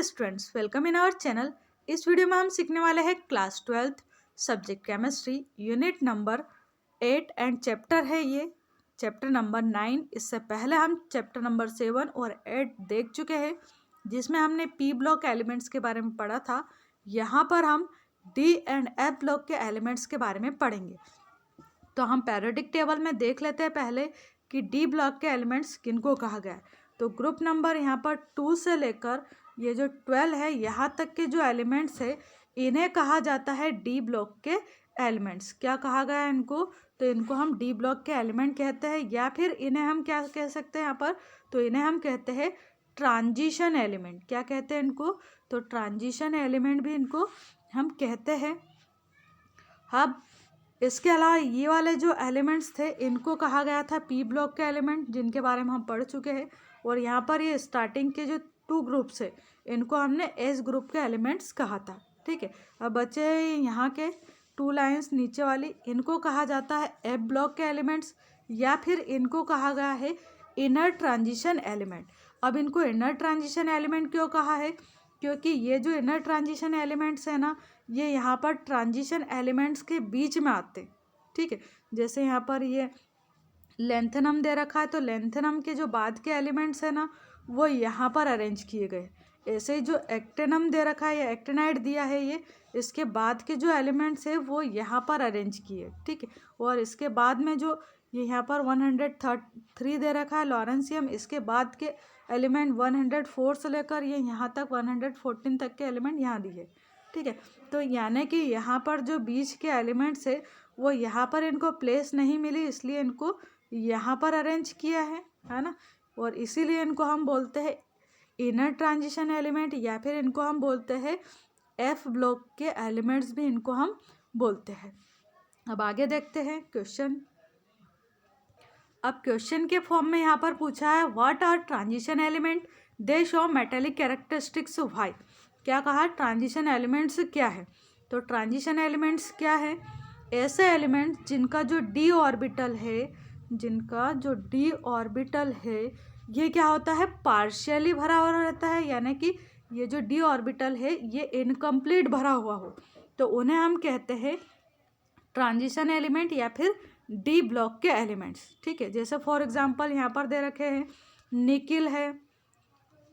Students, welcome in our channel. इस video में हम सीखने वाले हैं class 12th subject chemistry unit number 8 and chapter है ये चैप्टर नंबर 9। इससे पहले हम चैप्टर नंबर 7 और 8 देख चुके हैं, जिसमें हमने पी ब्लॉक एलिमेंट्स के बारे में पढ़ा था। यहाँ पर हम डी एंड एफ ब्लॉक के एलिमेंट्स के बारे में पढ़ेंगे। तो हम पैरियोडिक टेबल में देख लेते हैं पहले कि डी ब्लॉक के एलिमेंट्स किनको कहा गया है। तो ग्रुप नंबर यहाँ पर 2 से लेकर ये जो 12 है यहाँ तक के जो एलिमेंट्स है इन्हें कहा जाता है डी ब्लॉक के एलिमेंट्स। क्या कहा गया है इनको? तो इनको हम डी ब्लॉक के एलिमेंट कहते हैं, या फिर इन्हें हम क्या कह सकते हैं यहाँ पर? तो इन्हें हम कहते हैं ट्रांजिशन एलिमेंट। क्या कहते हैं इनको? तो ट्रांजिशन एलिमेंट भी इनको हम कहते हैं। अब इसके अलावा ये वाले जो एलिमेंट्स थे इनको कहा गया था पी ब्लॉक के एलिमेंट, जिनके बारे में हम पढ़ चुके हैं। और यहाँ पर ये स्टार्टिंग के जो 2 ग्रुप्स है इनको हमने एस ग्रुप के एलिमेंट्स कहा था। ठीक है, अब बचे यहाँ के 2 लाइंस नीचे वाली, इनको कहा जाता है एफ ब्लॉक के एलिमेंट्स, या फिर इनको कहा गया है इनर ट्रांजिशन एलिमेंट। अब इनको इनर ट्रांजिशन एलिमेंट क्यों कहा है? क्योंकि ये जो इनर ट्रांजिशन एलिमेंट्स है ना, ये यहाँ पर ट्रांजिशन एलिमेंट्स के बीच में आते हैं। ठीक है, जैसे यहाँ पर ये लेंथेनम दे रखा है, तो लेंथेनम के जो बाद के एलिमेंट्स है ना वो यहाँ पर अरेंज किए गए। ऐसे ही जो एक्टेनम दे रखा है या एक्टेनाइड दिया है, ये इसके बाद के जो एलिमेंट्स है वो यहाँ पर अरेंज किए। ठीक है, और इसके बाद में जो ये यहाँ पर 103 दे रखा है लॉरेंसियम, इसके बाद के एलिमेंट 104 से लेकर ये यहाँ तक 114 तक के एलिमेंट यहाँ दिए। ठीक है, तो यानी कि यहाँ पर जो बीच के एलिमेंट्स है वो यहाँ पर इनको प्लेस नहीं मिली, इसलिए इनको यहाँ पर अरेंज किया है ना। और इसीलिए इनको हम बोलते हैं इनर ट्रांजिशन एलिमेंट, या फिर इनको हम बोलते हैं एफ ब्लॉक के एलिमेंट्स भी इनको हम बोलते हैं। अब आगे देखते हैं क्वेश्चन। अब क्वेश्चन के फॉर्म में यहाँ पर पूछा है what are transition element, they show metallic characteristics why. क्या कहा? ट्रांजिशन एलिमेंट्स क्या है? तो ट्रांजिशन एलिमेंट्स क्या है? ऐसे एलिमेंट्स जिनका जो डी ऑर्बिटल है ये क्या होता है? पार्शियली भरा हुआ रहता है, यानी कि ये जो डी ऑर्बिटल है ये इनकम्प्लीट भरा हुआ हो, तो उन्हें हम कहते हैं ट्रांजिशन एलिमेंट या फिर डी ब्लॉक के एलिमेंट्स। ठीक है, जैसे फॉर एग्जांपल यहाँ पर दे रखे हैं निकिल है,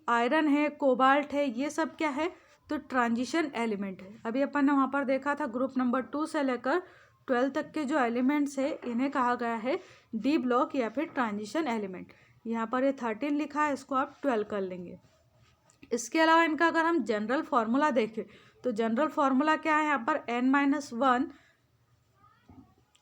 आयरन है, कोबाल्ट है, ये सब क्या है? तो ट्रांजिशन एलिमेंट है। अभी अपन ने वहाँ पर देखा था ग्रुप नंबर 2 से लेकर 12 तक के जो एलिमेंट्स है इन्हें कहा गया है डी ब्लॉक या फिर ट्रांजिशन एलिमेंट। यहाँ पर ये 13 लिखा है, इसको आप 12 कर लेंगे। इसके अलावा इनका अगर हम जनरल फार्मूला देखें तो जनरल फार्मूला क्या है? यहाँ पर n-1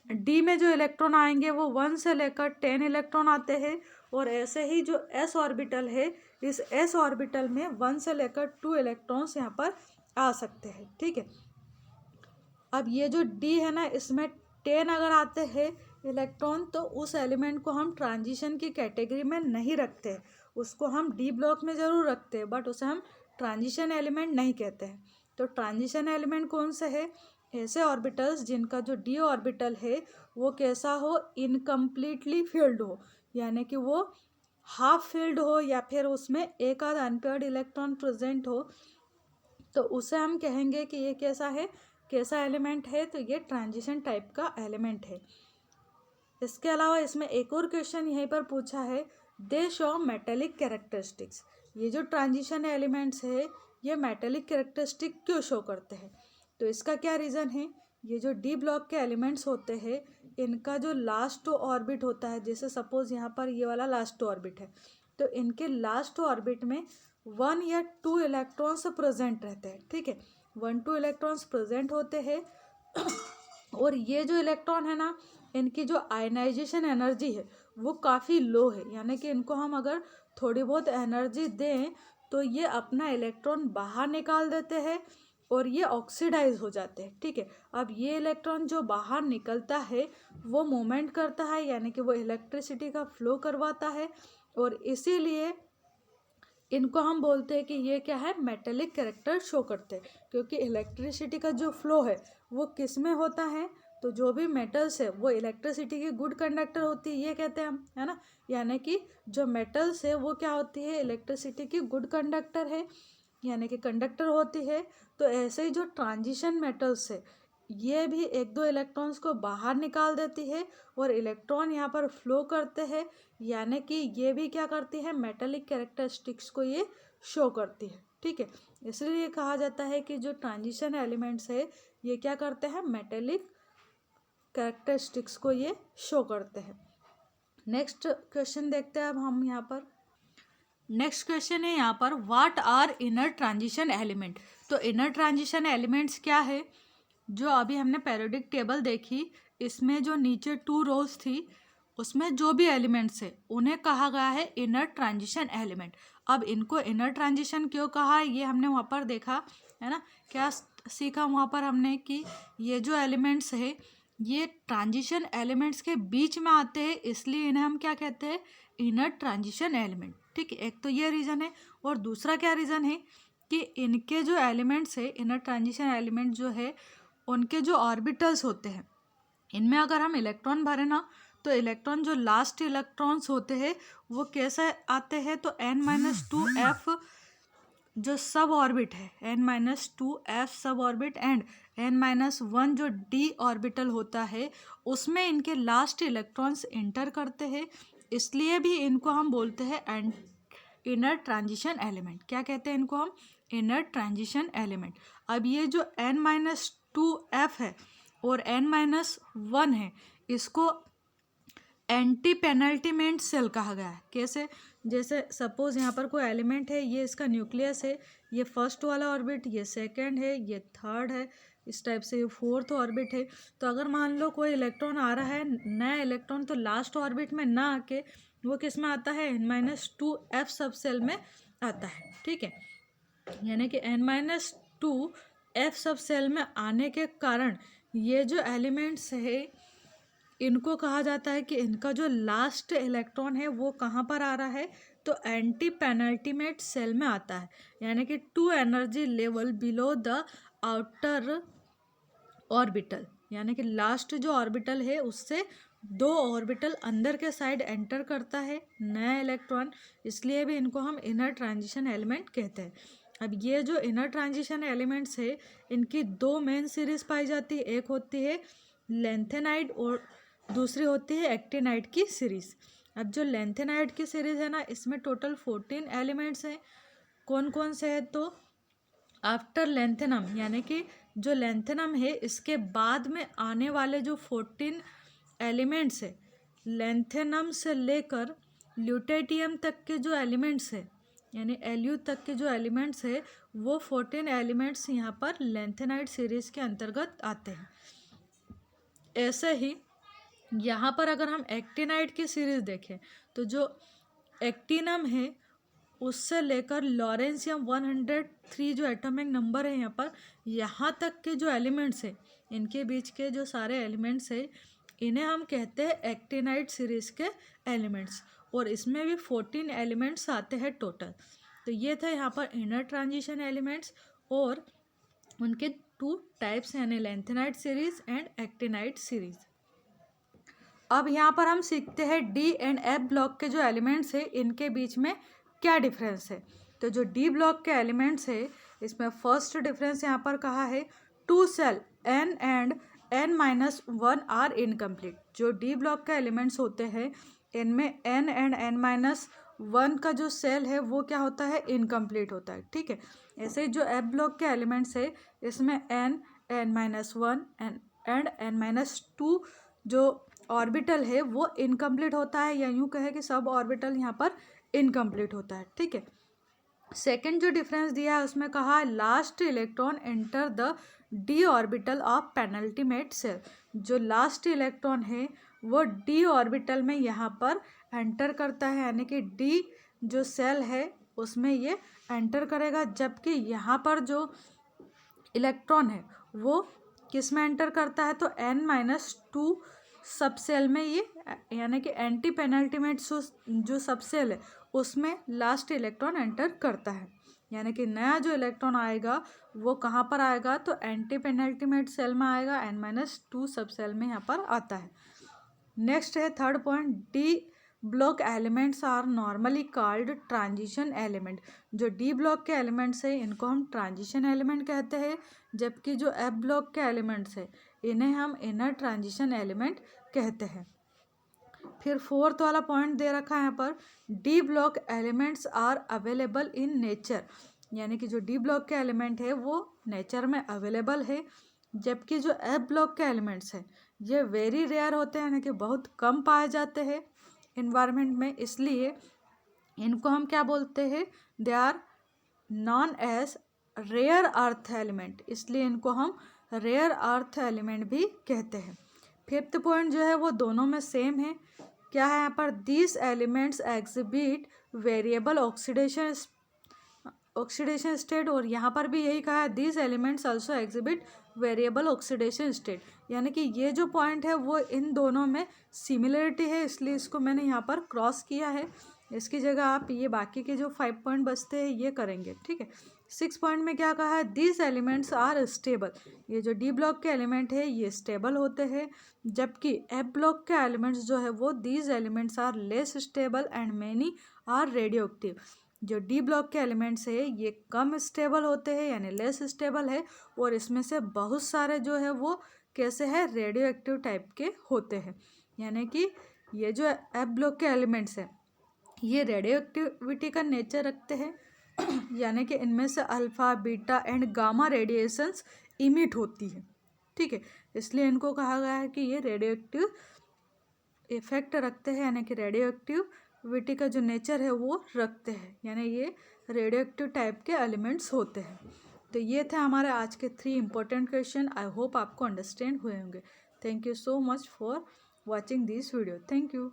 डी में जो इलेक्ट्रॉन आएंगे वो 1 से लेकर 10 इलेक्ट्रॉन आते हैं, और ऐसे ही जो एस ऑर्बिटल है इस एस ऑर्बिटल में 1 से लेकर 2 इलेक्ट्रॉन्स यहाँ पर आ सकते हैं। ठीक है, अब ये जो डी है ना इसमें 10 अगर आते हैं इलेक्ट्रॉन तो उस एलिमेंट को हम ट्रांजिशन की कैटेगरी में नहीं रखते हैं, उसको हम डी ब्लॉक में ज़रूर रखते हैं, बट उसे हम ट्रांजिशन एलिमेंट नहीं कहते हैं। तो ट्रांजिशन एलिमेंट कौन से है? ऐसे ऑर्बिटल्स जिनका जो डी ऑर्बिटल है वो कैसा हो? इनकम्प्लीटली फिल्ड हो, यानी कि वो हाफ फिल्ड हो या फिर उसमें एक आध अनपेयर्ड इलेक्ट्रॉन प्रेजेंट हो, तो उसे हम कहेंगे कि ये कैसा एलिमेंट है? तो ये ट्रांजिशन टाइप का एलिमेंट है। इसके अलावा इसमें एक और क्वेश्चन यहीं पर पूछा है दे शो मेटेलिक कैरेक्टरिस्टिक्स। ये जो ट्रांजिशन एलिमेंट्स है ये मेटेलिक कैरेक्टरिस्टिक क्यों शो करते हैं? तो इसका क्या रीज़न है? ये जो डी ब्लॉक के एलिमेंट्स होते हैं इनका जो लास्ट ऑर्बिट होता है, जैसे सपोज यहाँ पर ये वाला लास्ट ऑर्बिट है, तो इनके लास्ट ऑर्बिट में 1 या 2 इलेक्ट्रॉन्स प्रेजेंट रहते हैं। ठीक है, 1-2 इलेक्ट्रॉन्स प्रेजेंट होते हैं और ये जो इलेक्ट्रॉन है ना इनकी जो आयनाइजेशन एनर्जी है वो काफ़ी लो है, यानी कि इनको हम अगर थोड़ी बहुत एनर्जी दें तो ये अपना इलेक्ट्रॉन बाहर निकाल देते हैं और ये ऑक्सीडाइज हो जाते हैं। ठीक है, अब ये इलेक्ट्रॉन जो बाहर निकलता है वो मूवमेंट करता है, यानी कि वो इलेक्ट्रिसिटी का फ्लो करवाता है, और इसीलिए इनको हम बोलते हैं कि ये क्या है? मेटेलिक कैरेक्टर शो करते हैं, क्योंकि इलेक्ट्रिसिटी का जो फ्लो है वो किस में होता है? तो जो भी मेटल्स है वो इलेक्ट्रिसिटी की गुड कंडक्टर होती है, ये कहते हैं हम, है ना। यानी कि जो मेटल्स है वो क्या होती है? इलेक्ट्रिसिटी की गुड कंडक्टर है। यानी कि कंडक्टर होती है, तो ऐसे ही जो ट्रांजिशन मेटल्स है ये भी एक दो इलेक्ट्रॉन्स को बाहर निकाल देती है और इलेक्ट्रॉन यहाँ पर फ्लो करते हैं, यानी कि ये भी क्या करती है, मेटेलिक कैरेक्टरिस्टिक्स को ये शो करती है। ठीक है, इसलिए कहा जाता है कि जो ट्रांजिशन एलिमेंट्स है ये क्या करते हैं, मेटेलिक कैरेक्टरिस्टिक्स को ये शो करते हैं। नेक्स्ट क्वेश्चन देखते हैं अब हम यहाँ पर। नेक्स्ट क्वेश्चन है यहाँ पर, what are inner transition element. तो इनर ट्रांजिशन एलिमेंट्स क्या है, जो अभी हमने पीरियोडिक टेबल देखी, इसमें जो नीचे 2 रोज थी उसमें जो भी एलिमेंट्स है उन्हें कहा गया है इनर ट्रांजिशन एलिमेंट। अब इनको इनर ट्रांजिशन क्यों कहा है ये हमने वहाँ पर देखा है ना, क्या सीखा वहाँ पर हमने कि ये जो एलिमेंट्स है ये ट्रांजिशन एलिमेंट्स के बीच में आते हैं, इसलिए इन्हें हम क्या कहते हैं, इनर ट्रांजिशन एलिमेंट। ठीक है, एक तो ये रीज़न है, और दूसरा क्या रीज़न है कि इनके जो एलिमेंट्स है, इनर ट्रांजिशन एलिमेंट जो है उनके जो ऑर्बिटल्स होते हैं, इनमें अगर हम इलेक्ट्रॉन भरें ना, तो इलेक्ट्रॉन जो लास्ट इलेक्ट्रॉन्स होते हैं वो कैसे आते हैं, तो n-2f जो सब ऑर्बिट है, n-2f सब ऑर्बिट एंड n-1 जो d ऑर्बिटल होता है उसमें इनके लास्ट इलेक्ट्रॉन्स इंटर करते हैं, इसलिए भी इनको हम बोलते हैं इनर ट्रांजिशन एलिमेंट। क्या कहते हैं इनको हम, इनर ट्रांजिशन एलिमेंट। अब ये जो n-2f है और n-1 है, इसको एंटी पेनल्टीमेंट सेल कहा गया है। कैसे, जैसे सपोज यहाँ पर कोई एलिमेंट है, ये इसका न्यूक्लियस है, ये फर्स्ट वाला ऑर्बिट, ये सेकंड है, ये थर्ड है, इस टाइप से ये फोर्थ ऑर्बिट है। तो अगर मान लो कोई इलेक्ट्रॉन आ रहा है, नया इलेक्ट्रॉन, तो लास्ट ऑर्बिट में ना आके वो किस में आता है, n-2f सब सेल में आता है। ठीक है, यानी कि n-2f सब सेल में आने के कारण ये जो एलिमेंट्स है इनको कहा जाता है कि इनका जो लास्ट इलेक्ट्रॉन है वो कहाँ पर आ रहा है, तो एंटी पेनल्टीमेट सेल में आता है, यानी कि 2 energy level below the outer orbital, यानी कि लास्ट जो ऑर्बिटल है उससे 2 ऑर्बिटल अंदर के साइड एंटर करता है नया इलेक्ट्रॉन, इसलिए भी इनको हम इनर ट्रांजिशन एलिमेंट कहते हैं। अब ये जो इनर ट्रांजिशन एलिमेंट्स है इनकी 2 मेन सीरीज पाई जाती है, एक होती है लेंथेनाइड और दूसरी होती है एक्टिनाइड की सीरीज़। अब जो लेंथेनाइड की सीरीज़ है ना, इसमें टोटल 14 एलिमेंट्स हैं। कौन कौन से हैं, तो आफ्टर लेंथेनम, यानी कि जो लेंथेनम है इसके बाद में आने वाले जो 14 एलिमेंट्स है, लेंथेनम से लेकर ल्यूटेटियम तक के जो एलिमेंट्स है, यानी Lu तक के जो एलिमेंट्स है वो 14 एलिमेंट्स यहाँ पर लेंथेनाइड सीरीज़ के अंतर्गत आते हैं। ऐसे ही यहाँ पर अगर हम एक्टिनाइड की सीरीज़ देखें, तो जो एक्टिनम है उससे लेकर लॉरेंशियम 103 जो एटॉमिक नंबर है यहाँ तक के जो एलिमेंट्स हैं, इनके बीच के जो सारे एलिमेंट्स हैं इन्हें हम कहते हैं एक्टिनाइड सीरीज़ के एलिमेंट्स, और इसमें भी 14 एलिमेंट्स आते हैं टोटल। तो ये था यहाँ पर इनर ट्रांजिशन एलिमेंट्स, और उनके 2 टाइप्स हैं, यानी lanthanide series and actinide series. अब यहाँ पर हम सीखते हैं डी एंड एफ ब्लॉक के जो एलिमेंट्स हैं इनके बीच में क्या डिफरेंस है। तो जो डी ब्लॉक के एलिमेंट्स है इसमें फर्स्ट डिफरेंस यहाँ पर कहा है 2 shell n and n-1 are incomplete. जो डी ब्लॉक के एलिमेंट्स होते हैं इनमें n एंड n-1 का जो सेल है वो क्या होता है, इनकम्प्लीट होता है। ठीक है, ऐसे ही जो एफ ब्लॉक के एलिमेंट्स है इसमें n, n-1 एंड n-2 जो ऑर्बिटल है वो इनकम्प्लीट होता है, या यूँ कहे कि सब ऑर्बिटल यहाँ पर इनकम्प्लीट होता है। ठीक है, सेकंड जो डिफरेंस दिया है उसमें कहा last electron enter the D orbital of penultimate shell. जो लास्ट इलेक्ट्रॉन है वो डी ऑर्बिटल में यहाँ पर एंटर करता है, यानी कि डी जो सेल है उसमें ये एंटर करेगा, जबकि यहाँ पर जो इलेक्ट्रॉन है वो किस में एंटर करता है, तो n-2 सब सेल में ये, यानी कि एंटी पेनल्टीमेट जो सब सेल है उसमें लास्ट इलेक्ट्रॉन एंटर करता है, यानी कि नया जो इलेक्ट्रॉन आएगा वो कहाँ पर आएगा, तो एंटी पेनल्टीमेट सेल में आएगा, n-2 सब सेल में यहाँ पर आता है। नेक्स्ट है third point, D block elements are normally called transition element. जो डी ब्लॉक के एलिमेंट्स है इनको हम ट्रांजिशन एलिमेंट कहते हैं, जबकि जो एफ ब्लॉक के एलिमेंट्स है इन्हें हम इनर ट्रांजिशन एलिमेंट कहते हैं। फिर फोर्थ वाला पॉइंट दे रखा है यहाँ पर, D block elements are available in nature, यानी कि जो डी ब्लॉक के एलिमेंट है वो नेचर में अवेलेबल है, जबकि जो एफ ब्लॉक के एलिमेंट्स है ये वेरी रेयर होते हैं, यानी कि बहुत कम पाए जाते हैं इन्वायरमेंट में, इसलिए इनको हम क्या बोलते हैं, they are known as rare earth element, इसलिए इनको हम रेयर अर्थ एलिमेंट भी कहते हैं। फिफ्थ पॉइंट जो है वो दोनों में सेम है, क्या है यहाँ पर, this elements exhibit variable oxidation state, और यहाँ पर भी यही कहा है, this elements also exhibit variable oxidation state, यानी कि ये जो पॉइंट है वो इन दोनों में सिमिलरिटी है, इसलिए इसको मैंने यहाँ पर क्रॉस किया है। इसकी जगह आप ये बाकी के जो 5 पॉइंट बचते हैं ये करेंगे, ठीक है। 6 पॉइंट में क्या कहा है, दिस एलिमेंट्स आर स्टेबल, ये जो डी ब्लॉक के एलिमेंट है ये स्टेबल होते हैं, जबकि एफ ब्लॉक के एलिमेंट्स जो है वो these elements are less stable and many are radioactive. जो डी ब्लॉक के एलिमेंट्स है ये कम स्टेबल होते हैं, यानी लेस स्टेबल है, और इसमें से बहुत सारे जो है वो कैसे है, रेडियो एक्टिव टाइप के होते हैं, यानी कि ये जो एफ ब्लॉक के एलिमेंट्स है ये रेडियो एक्टिविटी का नेचर रखते हैं, यानी कि इनमें से alpha beta and gamma radiations emit होती है, ठीक है, इसलिए इनको कहा गया है कि ये रेडियो एक्टिव इफेक्ट रखते हैं, यानी कि रेडियो एक्टिविटी का जो नेचर है वो रखते हैं, यानी ये रेडियो एक्टिव टाइप के एलिमेंट्स होते हैं। तो ये थे हमारे आज के 3 इंपॉर्टेंट क्वेश्चन, आई होप आपको अंडरस्टैंड हुए होंगे। Thank you so much for watching this video, thank you.